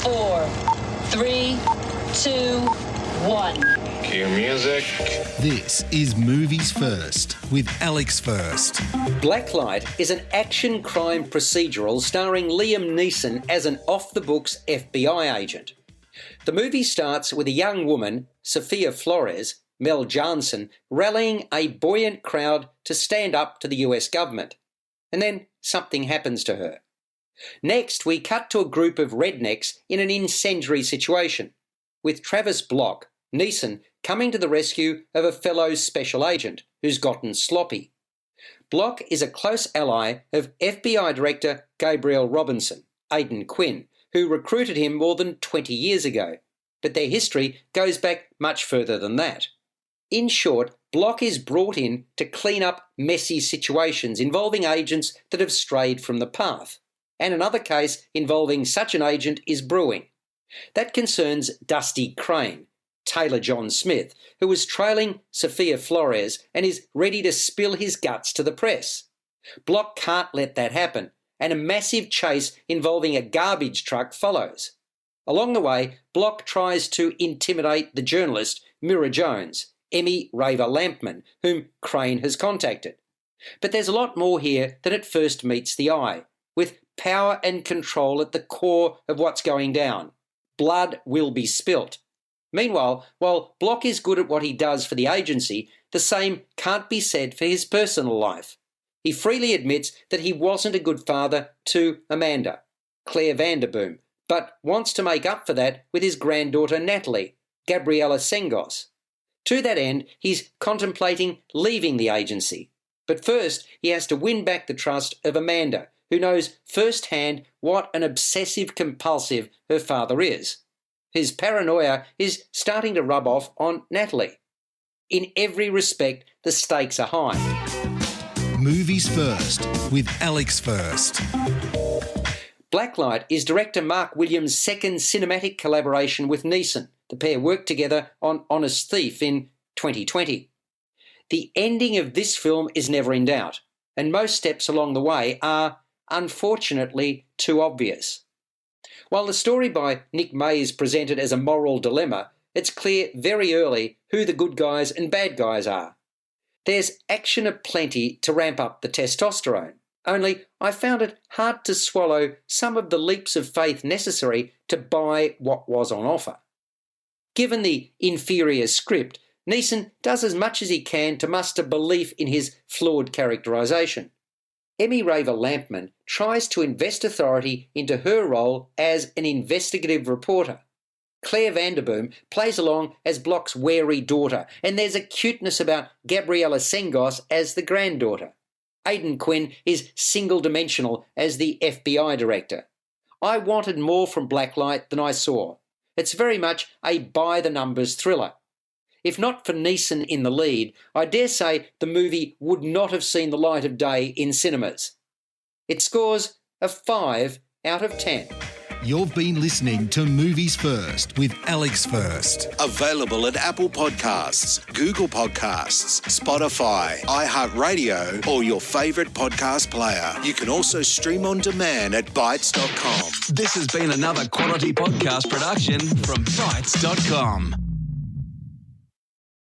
4, 3, 2, 1. Cue music. This is Movies First with Alex First. Blacklight is an action crime procedural starring Liam Neeson as an off-the-books FBI agent. The movie starts with a young woman, Sophia Flores, Mel Jansen, rallying a buoyant crowd to stand up to the US government. And then something happens to her. Next, we cut to a group of rednecks in an incendiary situation, with Travis Block, Neeson, coming to the rescue of a fellow special agent who's gotten sloppy. Block is a close ally of FBI Director Gabriel Robinson, Aidan Quinn, who recruited him more than 20 years ago, but their history goes back much further than that. In short, Block is brought in to clean up messy situations involving agents that have strayed from the path, and another case involving such an agent is brewing. That concerns Dusty Crane, Taylor John Smith, who was trailing Sophia Flores and is ready to spill his guts to the press. Block can't let that happen, and a massive chase involving a garbage truck follows. Along the way, Block tries to intimidate the journalist Mira Jones, Emmy Raver Lampman, whom Crane has contacted. But there's a lot more here than at first meets the eye, with power and control at the core of what's going down. Blood will be spilt. Meanwhile, while Block is good at what he does for the agency, the same can't be said for his personal life. He freely admits that he wasn't a good father to Amanda, Claire Vanderboom, but wants to make up for that with his granddaughter Natalie, Gabriela Sengos. To that end, he's contemplating leaving the agency. But first, he has to win back the trust of Amanda, who knows firsthand what an obsessive-compulsive her father is. His paranoia is starting to rub off on Natalie. In every respect, the stakes are high. Movies First with Alex First. Blacklight is director Mark Williams' second cinematic collaboration with Neeson. The pair worked together on Honest Thief in 2020. The ending of this film is never in doubt, and most steps along the way are, unfortunately, too obvious. While the story by Nick May is presented as a moral dilemma, it's clear very early who the good guys and bad guys are. There's action aplenty to ramp up the testosterone, only I found it hard to swallow some of the leaps of faith necessary to buy what was on offer. Given the inferior script, Neeson does as much as he can to muster belief in his flawed characterisation. Emmy Raver Lampman tries to invest authority into her role as an investigative reporter. Claire Vanderboom plays along as Block's wary daughter, and there's a cuteness about Gabriela Sengos as the granddaughter. Aidan Quinn is single-dimensional as the FBI director. I wanted more from Blacklight than I saw. It's very much a by-the-numbers thriller. If not for Neeson in the lead, I dare say the movie would not have seen the light of day in cinemas. It scores a 5 out of 10. You've been listening to Movies First with Alex First. Available at Apple Podcasts, Google Podcasts, Spotify, iHeartRadio, or your favourite podcast player. You can also stream on demand at Bytes.com. This has been another quality podcast production from Bytes.com.